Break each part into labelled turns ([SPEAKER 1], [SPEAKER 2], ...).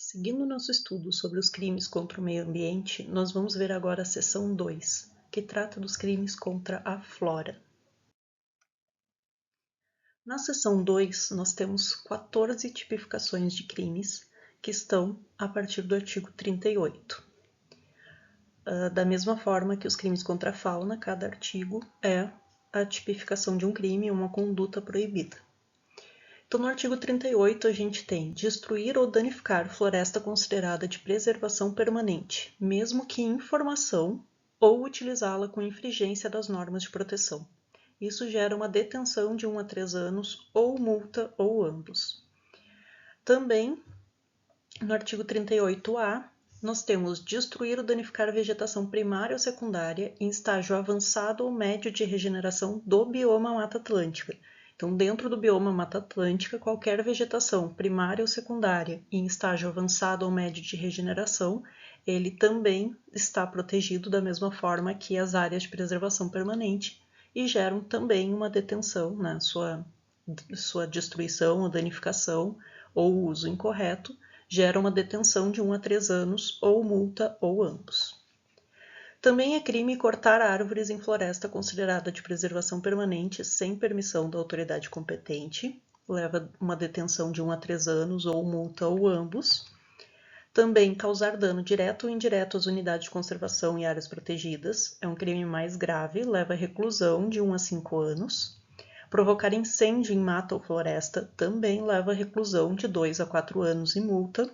[SPEAKER 1] Seguindo nosso estudo sobre os crimes contra o meio ambiente, nós vamos ver agora a seção 2, que trata dos crimes contra a flora. Na seção 2, nós temos 14 tipificações de crimes que estão a partir do artigo 38. Da mesma forma que os crimes contra a fauna, cada artigo é a tipificação de um crime e uma conduta proibida. Então, no artigo 38, a gente tem destruir ou danificar floresta considerada de preservação permanente, mesmo que em formação, ou utilizá-la com infringência das normas de proteção. Isso gera uma detenção de 1 a 3 anos, ou multa, ou ambos. Também, no artigo 38A, nós temos destruir ou danificar vegetação primária ou secundária em estágio avançado ou médio de regeneração do bioma Mata Atlântica. Então, dentro do bioma Mata Atlântica, qualquer vegetação primária ou secundária em estágio avançado ou médio de regeneração, ele também está protegido da mesma forma que as áreas de preservação permanente e geram também uma detenção na sua destruição ou danificação ou uso incorreto, gera uma detenção de 1 a 3 anos ou multa ou ambos. Também é crime cortar árvores em floresta considerada de preservação permanente sem permissão da autoridade competente, leva uma detenção de 1 a 3 anos ou multa ou ambos. Também causar dano direto ou indireto às unidades de conservação e áreas protegidas, é um crime mais grave, leva reclusão de 1 a 5 anos. Provocar incêndio em mata ou floresta também leva reclusão de 2 a 4 anos e multa.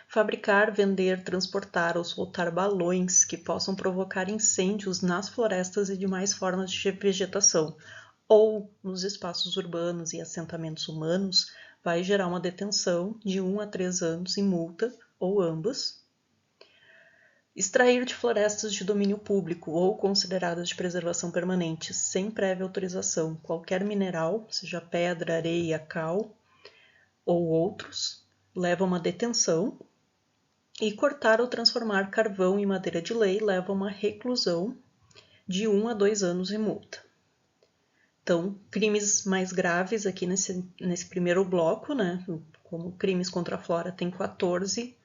[SPEAKER 1] Fabricar, vender, transportar ou soltar balões que possam provocar incêndios nas florestas e demais formas de vegetação, ou nos espaços urbanos e assentamentos humanos, vai gerar uma detenção de 1 a 3 anos e multa, ou ambas. Extrair de florestas de domínio público ou consideradas de preservação permanente sem prévia autorização qualquer mineral, seja pedra, areia, cal ou outros, leva uma detenção. E cortar ou transformar carvão em madeira de lei leva a uma reclusão de 1 a 2 anos e multa. Então, crimes mais graves aqui nesse primeiro bloco, né? Como crimes contra a flora tem 14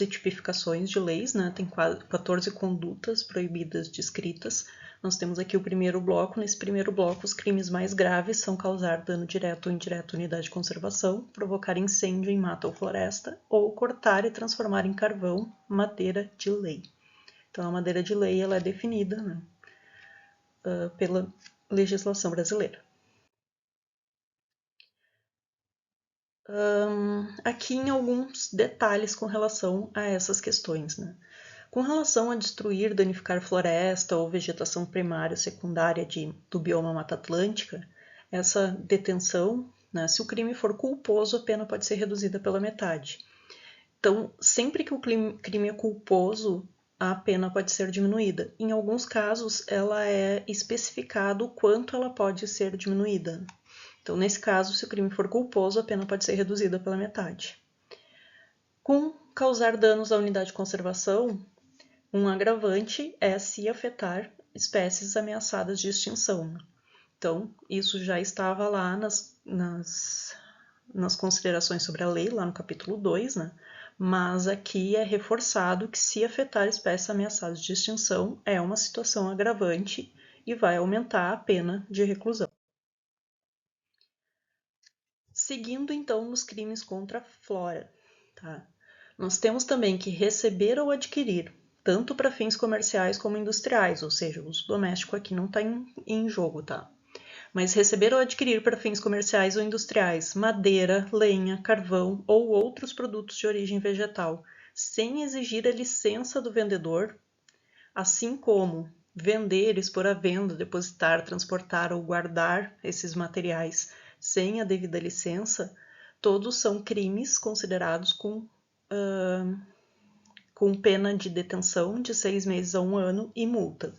[SPEAKER 1] tipificações de leis, né? Tem 14 condutas proibidas descritas. Nós temos aqui o primeiro bloco. Nesse primeiro bloco, os crimes mais graves são causar dano direto ou indireto à unidade de conservação, provocar incêndio em mata ou floresta, ou cortar e transformar em carvão madeira de lei. Então, a madeira de lei ela é definida, né, pela legislação brasileira. Aqui em alguns detalhes com relação a essas questões, né? Com relação a destruir, danificar floresta ou vegetação primária ou secundária do bioma Mata Atlântica, essa detenção, né, se o crime for culposo, a pena pode ser reduzida pela metade. Então, sempre que o crime é culposo, a pena pode ser diminuída. Em alguns casos, ela é especificado o quanto ela pode ser diminuída. Então, nesse caso, se o crime for culposo, a pena pode ser reduzida pela metade. Com causar danos à unidade de conservação, um agravante é se afetar espécies ameaçadas de extinção. Então, isso já estava lá nas considerações sobre a lei, lá no capítulo 2, né? Mas aqui é reforçado que se afetar espécies ameaçadas de extinção é uma situação agravante e vai aumentar a pena de reclusão. Seguindo, então, nos crimes contra a flora, tá? Nós temos também que receber ou adquirir, tanto para fins comerciais como industriais, ou seja, o uso doméstico aqui não está em jogo, tá? Mas receber ou adquirir para fins comerciais ou industriais madeira, lenha, carvão ou outros produtos de origem vegetal, sem exigir a licença do vendedor, assim como vender, expor à venda, depositar, transportar ou guardar esses materiais sem a devida licença, todos são crimes considerados com pena de detenção de 6 meses a 1 ano e multa.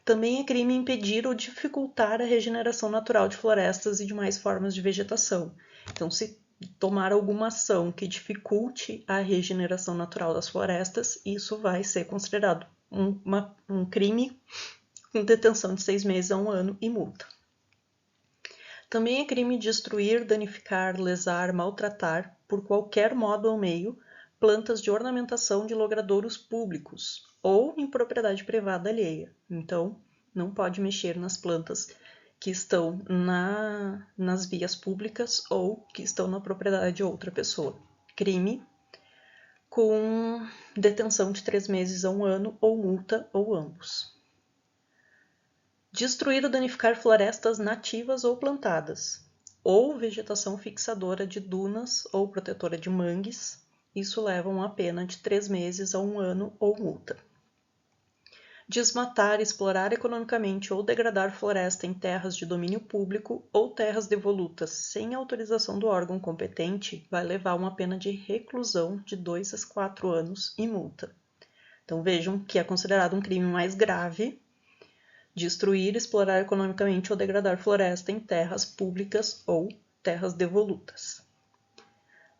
[SPEAKER 1] Também é crime impedir ou dificultar a regeneração natural de florestas e demais formas de vegetação. Então, se tomar alguma ação que dificulte a regeneração natural das florestas, isso vai ser considerado um crime com detenção de 6 meses a 1 ano e multa. Também é crime destruir, danificar, lesar, maltratar, por qualquer modo ou meio, plantas de ornamentação de logradouros públicos ou em propriedade privada alheia. Então, não pode mexer nas plantas que estão nas vias públicas ou que estão na propriedade de outra pessoa. Crime com detenção de 3 meses a 1 ano ou multa ou ambos. Destruir ou danificar florestas nativas ou plantadas, ou vegetação fixadora de dunas ou protetora de mangues. Isso leva a uma pena de 3 meses a 1 ano ou multa. Desmatar, explorar economicamente ou degradar floresta em terras de domínio público ou terras devolutas sem autorização do órgão competente vai levar a uma pena de reclusão de 2 a 4 anos e multa. Então vejam que é considerado um crime mais grave destruir, explorar economicamente ou degradar floresta em terras públicas ou terras devolutas.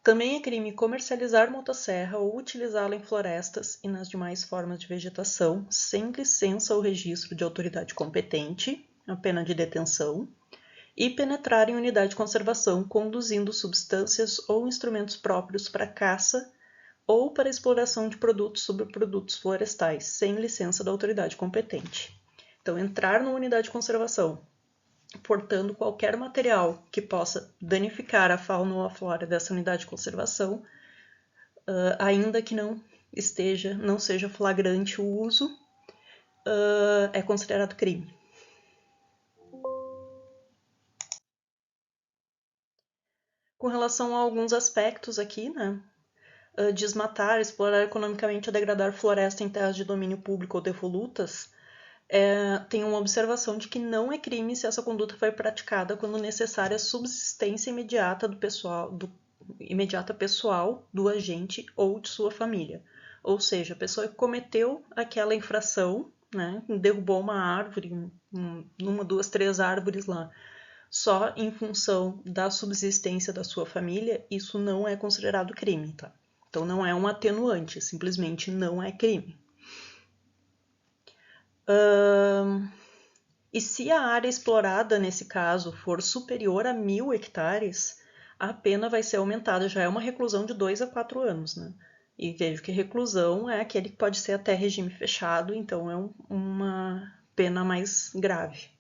[SPEAKER 1] Também é crime comercializar motosserra ou utilizá-la em florestas e nas demais formas de vegetação, sem licença ou registro de autoridade competente, a pena de detenção, e penetrar em unidade de conservação conduzindo substâncias ou instrumentos próprios para caça ou para exploração de produtos e subprodutos florestais, sem licença da autoridade competente. Então, entrar numa unidade de conservação, portando qualquer material que possa danificar a fauna ou a flora dessa unidade de conservação, ainda que não seja flagrante o uso, é considerado crime. Com relação a alguns aspectos aqui, né? Desmatar, explorar economicamente ou degradar floresta em terras de domínio público ou devolutas, tem uma observação de que não é crime se essa conduta foi praticada quando necessária a subsistência imediata pessoal do agente ou de sua família. Ou seja, a pessoa que cometeu aquela infração, né, derrubou uma árvore, uma, 2, 3 árvores lá, só em função da subsistência da sua família, isso não é considerado crime, tá? Então não é um atenuante, simplesmente não é crime. E se a área explorada, nesse caso, for superior a 1.000 hectares, a pena vai ser aumentada, já é uma reclusão de 2 a 4 anos, né? E vejo que reclusão é aquele que pode ser até regime fechado, então é uma pena mais grave.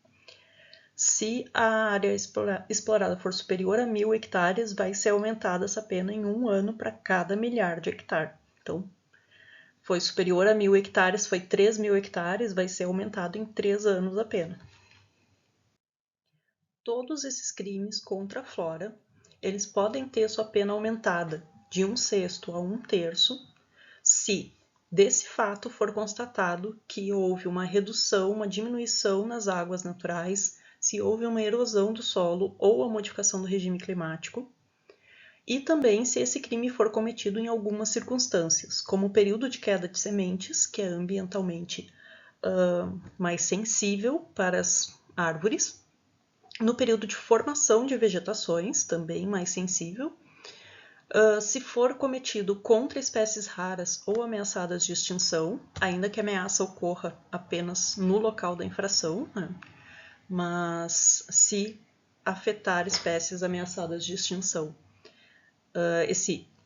[SPEAKER 1] Se a área explorada for superior a 1.000 hectares, vai ser aumentada essa pena em 1 ano para cada milhar de hectare. Então, foi superior a 1.000 hectares, foi 3.000 hectares, vai ser aumentado em 3 anos a pena. Todos esses crimes contra a flora, eles podem ter sua pena aumentada de 1/6 a 1/3, se desse fato for constatado que houve uma redução, uma diminuição nas águas naturais, se houve uma erosão do solo ou a modificação do regime climático, e também se esse crime for cometido em algumas circunstâncias, como o período de queda de sementes, que é ambientalmente mais sensível para as árvores, no período de formação de vegetações, também mais sensível, se for cometido contra espécies raras ou ameaçadas de extinção, ainda que a ameaça ocorra apenas no local da infração, né? Mas se afetar espécies ameaçadas de extinção,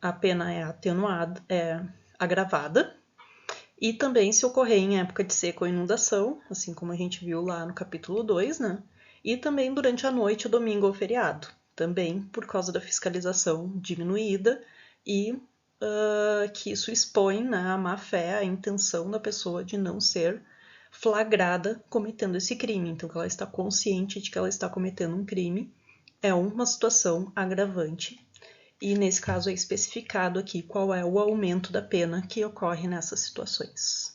[SPEAKER 1] a pena é atenuada, é agravada, e também se ocorrer em época de seca ou inundação, assim como a gente viu lá no capítulo 2, né? E também durante a noite, domingo ou feriado, também por causa da fiscalização diminuída e que isso expõe, né, a má-fé, a intenção da pessoa de não ser flagrada cometendo esse crime. Então, que ela está consciente de que ela está cometendo um crime, é uma situação agravante. E nesse caso é especificado aqui qual é o aumento da pena que ocorre nessas situações.